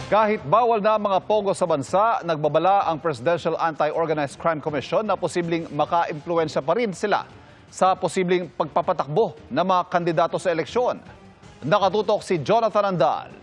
Kahit bawal na ang mga pogo sa bansa, nagbabala ang Presidential Anti-Organized Crime Commission na posibleng maka-impluwensya pa rin sila sa posibleng pagpapatakbo ng mga kandidato sa eleksyon. Nakatutok si Jonathan Andal.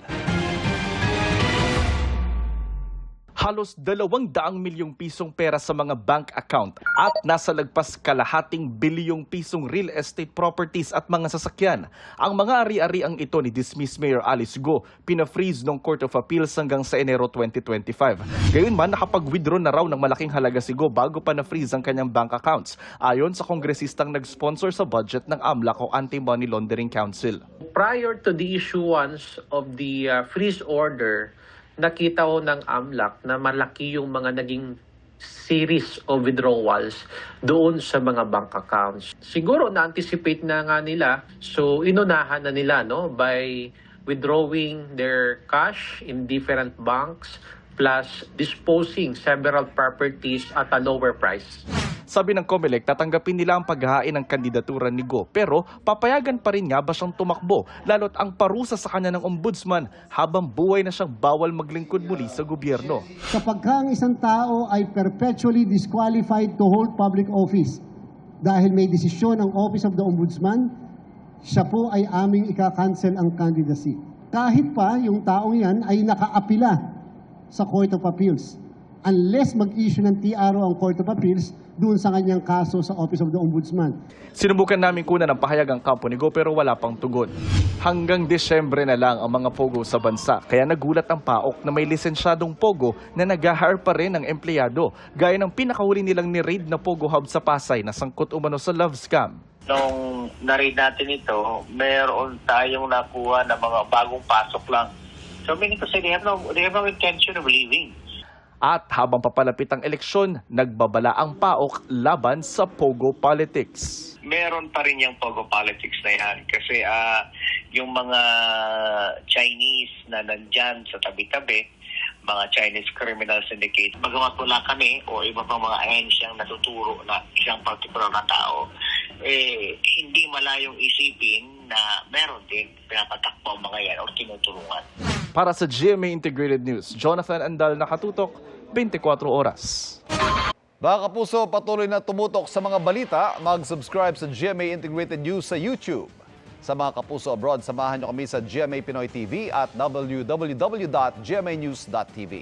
Halos 200 milyong pisong pera sa mga bank account at nasa lagpas kalahating bilyong pisong real estate properties at mga sasakyan. Ang mga ari-ariang ito ni dismissed Mayor Alice Go pina-freeze ng Court of Appeals hanggang sa Enero 2025. Gayunman, nakapag-withdraw na raw ng malaking halaga si Go bago pa na-freeze ang kanyang bank accounts, ayon sa kongresistang nag-sponsor sa budget ng AMLAC o Anti-Money Laundering Council. Prior to the issuance of the freeze order, nakita ko ng AMLAC na malaki yung mga naging series of withdrawals doon sa mga bank accounts. Siguro na-anticipate na nga nila, so inunahan na nila by withdrawing their cash in different banks plus disposing several properties at a lower price. Sabi ng COMELEC, tatanggapin nila ang paghahain ng kandidatura ni Go, pero papayagan pa rin nga ba siyang tumakbo, lalo't ang parusa sa kanya ng ombudsman habang buhay na siyang bawal maglingkod muli sa gobyerno. Kapag ang isang tao ay perpetually disqualified to hold public office dahil may desisyon ang Office of the Ombudsman, siya po ay aming ika-cancel ang candidacy. Kahit pa yung taong yan ay nakaapila sa Court of Appeals, unless mag-issue ng TRO ang Court of Appeals doon sa kanyang kaso sa Office of the Ombudsman. Sinubukan namin kunan ng pahayag ang kampo ni Go pero wala pang tugon. Hanggang Desyembre na lang ang mga pogo sa bansa, kaya nagulat ang PAOK na may lisensyadong pogo na nag-hire pa rin ng empleyado, gaya ng pinakahuli nilang ni-raid na Pogo Hub sa Pasay na sangkot umano sa love scam. Nung na-read natin ito, meron tayong nakuha na mga bagong pasok lang. So meaning to say, they have no intention of leaving. At habang papalapit ang eleksyon, nagbabala ang PAOK laban sa Pogo politics. Meron pa rin yung Pogo politics na yan kasi yung mga Chinese na nandyan sa tabi-tabi, mga Chinese criminal syndicate, bagamat wala kami o iba pang mga ahensyang natuturo na isang particular na tao, hindi malayong isipin na meron din pinapatakbo ang mga yan o tinutulungan. Para sa GMA Integrated News, Jonathan Andal, nakatutok, 24 oras. Mga kapuso, patuloy na tumutok sa mga balita. Mag-subscribe sa GMA Integrated News sa YouTube. Sa mga kapuso abroad, samahan niyo kami sa GMA Pinoy TV at www.gmanews.tv.